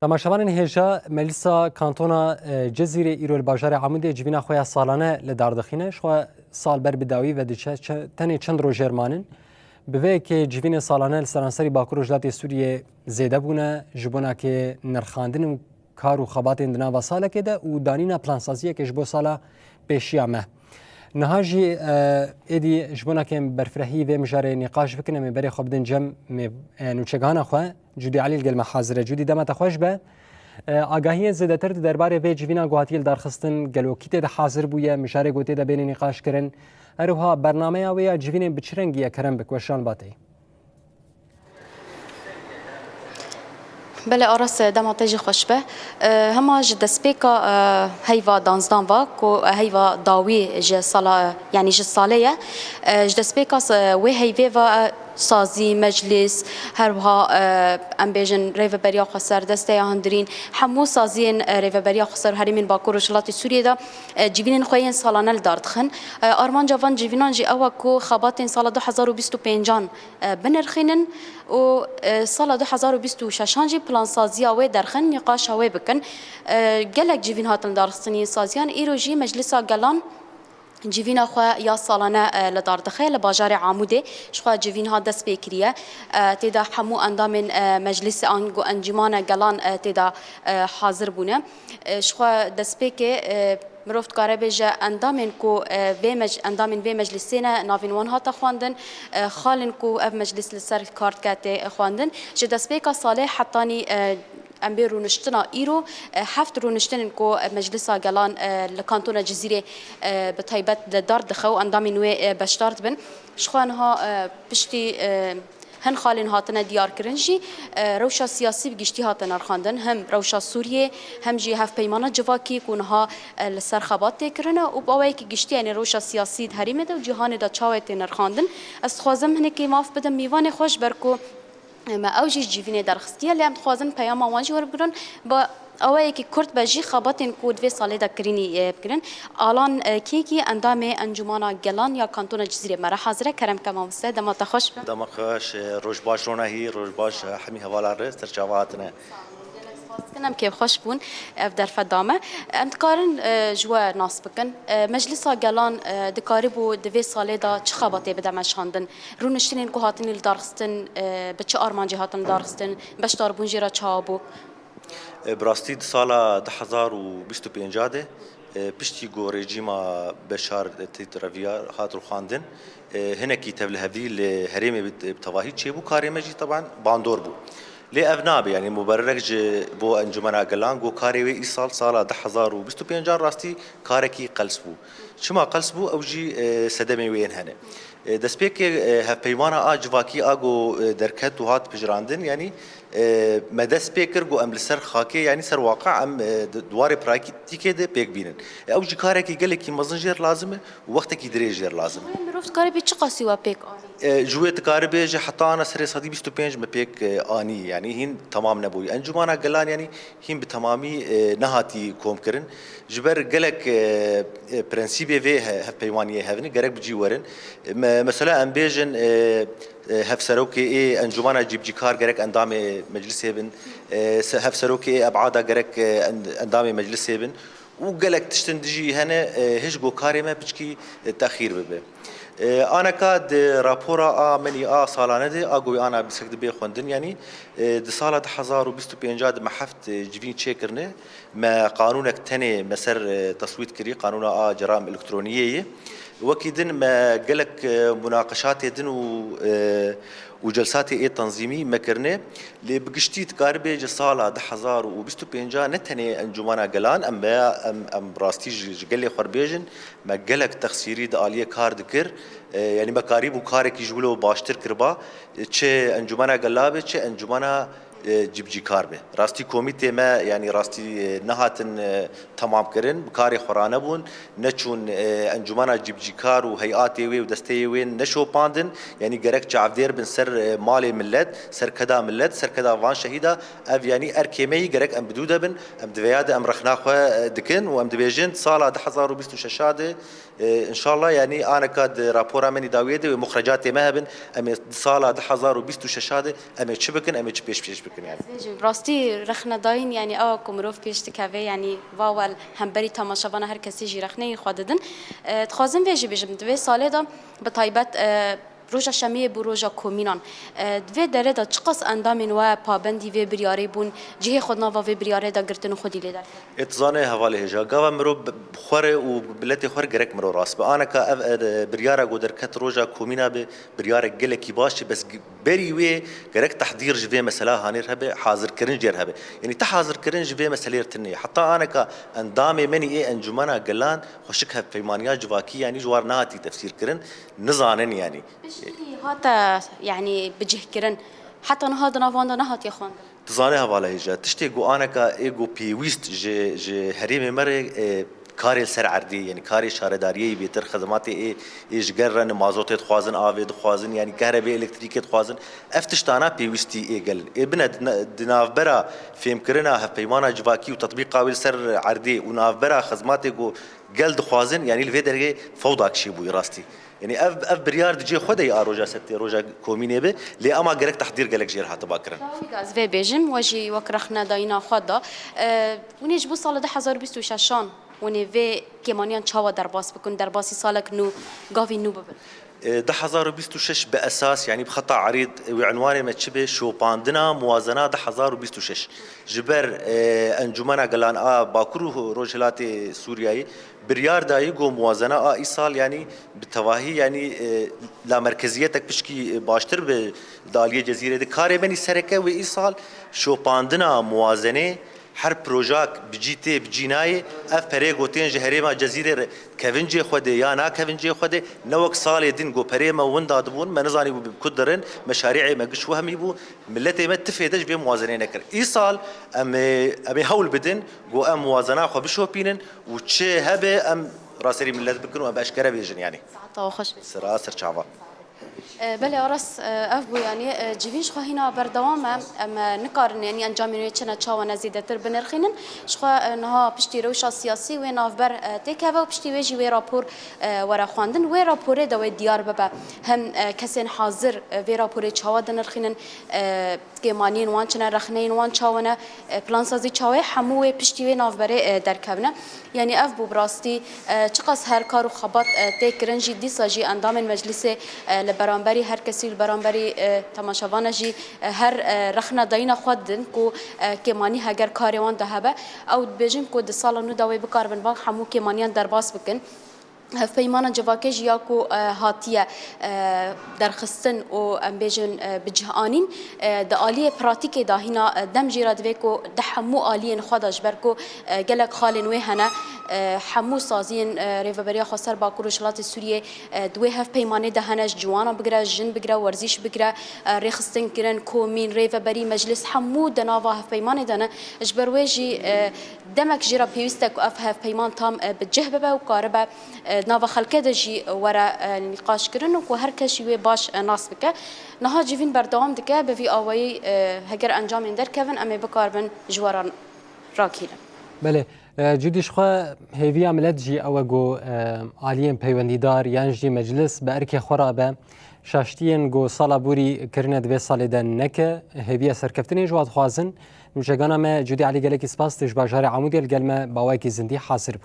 تماشاوان هێژە مەلیسا کانتۆنا جزیرە ئیرۆ لە باژارێ عەمودێ جivîna xwe ya salane li dardixîne xwe sal ber bi dawî ve diçe tenê çend roj jêrmanin bi vê yekê civînê salane li seranserî Bakur û Jilatê Sûriyê zêde bûne ji bonakê nirxandin û kar û xebatên di nava salekê de û danîna plansaziyekê ji bo sala pêşiya me. Niha jî êdî ji bonakên berfirehî vê mijarê nîqaş bikin em ê berê xwe bidin cem nûçegana xwe Cudî Elî li gel me hazir e. Cudî dema te xweş be. Agahiyên zêdetir di derbarê vê civîna guhatiyê li darxistin gelokî tê de hazir bûye mijarê gotê de bênê nîqaş kirin. Eroha bernameya wê ya civînên bi çi rengî ye kerem bi weşan batê. بله آراس دماغ جی خوش به همه ج دسپیکا هیوا دانزدان و کو هیوا داوی ج سالا یعنی ج سالیه ج دسپیکا و هیوی و سازی مجلس هر وها ام بیژن ریو بریا خسر دسته هندرین همو سازین ریو بریا خسر هریمین باکور و جلات سوریه دا جیوین خوین سالانه داردخن آرمان جوان جیوینان جی اوا کو خباتین سال 2025 بنرخینن و سال 2026 جی پلان سازی او درخن نقاش او بکن گلک جیوین هاتن دارستنی سازیان ایروجی مجلس گلان جیوینا خو یا سالانه لداردخه لباجار عموده شخوا جیوینها دست بکریه تدا همو اندام مجلس آنگو انجمان گلان تدا حاضر بونه شخوا دست بکه مروفت کاره بیجه اندامین کو اندامین وی مجلسینه ناوین وان هاتا خواندن خالن کو اف مجلس لسر کارت کاته خواندن جه دست بکه صالح حتانی ام بی رونشتنا ایرو هفت رونشتن کو مجلس گلان لکانتون جزیره به تایبت دار دخو اندامین و بشتارت بن شخوانها پشتی هن خالین هاتنه دیار کرنجی روشا سیاسی بگشتی هاتن ارخاندن هم روشا سوریه هم جی هف پیمانه جواکی کونها لسر خبات تکرنه و باوی که گشتی یعنی روشا سیاسی هریمه ده و جهان دا چاوه تن ارخاندن از خوازم هنه که ماف بدم میوان خوش برکو ما اوجی جیوینه درخستیه لیم خوازن پیام وانجی وربرن با اوه کی کرد بجی خباتین کود و ساله دا کرینی بکرن الان کیکی اندام انجمانا گلان یا کانتون جزیره مرا حاضره کرم کما مستعد دما تخوش دما خوش روش باش رونه هی روش باش حمی حوالا رس ترجماتنا کنم که خوش بون در فدامه امتکارن جوا ناس بکن مجلس گلان دکاری بو دوی ساله دا چه خباته بدم شاندن رونشتین کو هاتنی دارستن به چه آرمانجی هاتن دارستن باش داربون جرا چابو براستی سالا 2025 ده پشتی گو رژیما بشار تیترویا هاتر خواندن هنکی تبلهدی لهریم بتواهی چه بو کاری مجی طبعا باندور بو لي أبنابي يعني مبررج بو أنجمنا قلان جو كاري وي إيصال صالة 2025 راستي كاركي قلسبو شما قلسبو أو جي سدمي وين هنا دسبيك هفيمانا جواكي أجو دركت وهات بجراندن يعني مدى سبيكر جو أم لسر خاكي يعني سر واقع أم دواري براكي تيكي ده بيك بينن أو جي كاركي قال لك مزنجر لازمه ووقتك يدريجر لازم مروفت كاري بيتشقاسي وبيك جويت كاربي جي حتى أنا سري صدي 25 مبيك آني يعني هين تمام نبوي أنجمانا قلان يعني هين بتمامي نهاتي كوم كرن جبر قلك برنسيبي في هبيوانية هذني قرق بجي ورن مثلا أمبيجن هفسروكي إيه أنجمانا جيب جيكار قرق أندام مجلس هبن هفسروكي إيه أبعادا قرق أندام مجلس هبن وقلك تشتندجي هنا هش جو كاري ما بجكي تأخير ببه أنا كاد رابورا مني سالانه دي أقوي أنا بسكت بيه خوندن يعني دي سالة 2025 ما حفت جبين تشيكرنه ما قانونك تاني مسر تصويت كري قانون جرائم إلكترونية وكيدن ما قلك مناقشات يدن وجلسات تنظيمي مكرنه اللي بقشتي تقاربه جسالة 2025 نتني انجمانا قلان ام براستي قال خربيجن ما قالك تخسيري داليه كار ذكر يعني مكاريب وكارك يجولو باشتر كربا تشي انجمانا قلابه تشي انجمانا جبجي كاربه راستي كوميتي ما يعني راستي نهاتن تمام كرن بكاري خرانه بون نچون انجمانا جبجي كار وهيئاتي وي ودستي وين نشو باندن يعني جرك جعفدير بن سر مالي ملت سر كدا ملت سر كدا وان شهيده اف يعني اركيمي جرك ام بدوده بن ام دفياده ام رخنا خو دكن وام دبيجن صاله 2026 ان شاء الله يعني انا كاد رابورا مني داويده ومخرجاتي مهبن ام صاله 2026 ام تشبكن ام تشبيش بکن يعني براستی رخنه داین یعنی او کومروف پیشت که یعنی واول همبری تماشاوانه هر کسی جی رخنه خود دن تخوازم ویجی بجم دوی ساله دا به طایبت روژا شمیه بو روژا کومینان دوی داره دا چقاس اندامین و پابندی وی بریاره بون جه خود ناوا وی بریاره دا گرتن خودی لیدر اتزانه حواله هجا قاوا مرو بخوره و بلتي خور جرك مرو راس بأنا بريارة قدر كت روجا كومينا بريارة جلكي باشي بس بري وي جرك تحضير جبه مسألة هانير هبه حاضر كرن جير هبه يعني تحاضر كرن جبه مسألة تني حتى أنا كأندامي مني إيه أنجمنا جلان خشكها في مانيا جواكي يعني جوار ناتي تفسير كرن نزانن يعني هاتا يعني بجه كرن حتى نهاد نافواندا نهات يا خوان تزانه حواله هجا تشتي جو أنا كإيجو بيويست ج هريم مرة کاری سر عردی یعنی کاری شهرداریه بیتر خدماتی ایش گرن مازوت خوازن آوید خوازن یعنی کهرباء الکتریکی خوازن افتشتانا پیوستی ایگل ابن دنافبرا فهم کرنا هفیمانا جواکی و تطبیق قابل سر عردی و نافبرا خدماتی کو جلد خوازن يعني الفيدرجي فوضى كشي بو راستي يعني اف بريار دجي خدي اروجا ستي روجا كوميني به لي اما جرك تحضير جلك جير حتى باكرن غاز في بيجم واجي وكرخنا داينا خدا ونيج بو سال 2026 وني في كيمانيان تشاوا درباس بكون درباسي سالك نو غافي نو ببن 2026 بأساس يعني بخطأ عريض وعنوانه ما تشبه شو باندنا موازنة 2026 جبر انجمنا قلان باكرو روجلات سورياي بريار دايقو موازنة إيصال يعني بالتواهي يعني لا مركزيتك بشكي باشتر بدالية جزيرة دي كاري بني سركة وإيصال شو باندنا موازنة هر پروژاک بجیته بجینای اف پره گوتین جهری ما جزیره کونجی خوده یا نا کونجی خوده نوک سال دین گو پره ما وندا دبون منزانی بو بکدرن مشاريع ما قش وهمي بو ملتي ما تفيدش بموازنه نكر اي سال ام هول بدن جو ام موازنه خو بشو بينن وتشي هبه ام راسري ملت بكنوا باشكره بيجن يعني ساعه خوش سراسر شعبا بله أرس أفبو يعني جيفيش خواهينا بردوام أما نقارن يعني أنجامي نيتشنا تشاو نزيدة تر بنرخينن شخوا نها بشتي روشا سياسي وين أفبر تكهوا بشتي ويجي وي رابور ورا خواندن وي رابور ده وي ديار ببا هم كسين حاضر وي رابور تشاو دنرخينن كمانين وانشنا رخنين وان تشاونا بلان سازي تشاوي حموه بشتي وين أفبر دركبنا يعني أفبو براستي چقاس هر کار و خبات تکرنجی دیساجی اندام مجلس لبرانبری هر کسی لبرانبری تماشاوانه جی هر رخنا داینا خودن کو کمانی هگر کاروان دهبه او بجیم کو د سال نو دوی بکاربن با همو کمانیان درباس بکن پیمان جواکج یا کو هاتیه درخستن و امبیجن بجهانین د عالی پراتیک داهینا دم جیراد و کو د همو عالی خودش برکو گلک خالن و هنه همو سازین ریوبریا خسر با کروشلات سوریه دوی هف پیمانه دهنش جوانا بگره جن بگره ورزش بگره رخستن کرن کومین ریوبری مجلس همو دناوا هف پیمانه دهنه اجبرویجی دمک جرا پیوستک و اف هف پیمان تام بجه ببه و کاربه ناوا خلکه دجی ورا نقاش کرن و هر کسی وی باش ناس بکه نها جیوین بردوام دکه به وی آوایی هگر انجام اندر کون امی بکاربن جواران راکیلن بله جديش خو هيفي عملت جي او جو عاليين بيونديدار ينجي مجلس باركي خرابه شاشتين جو صالبوري كرنت به سالدن نك هيفي سركفتني جواد خوازن نوجانا ما جدي علي قالك سباس تجباجار عمودي القلمه بواكي زندي حاصر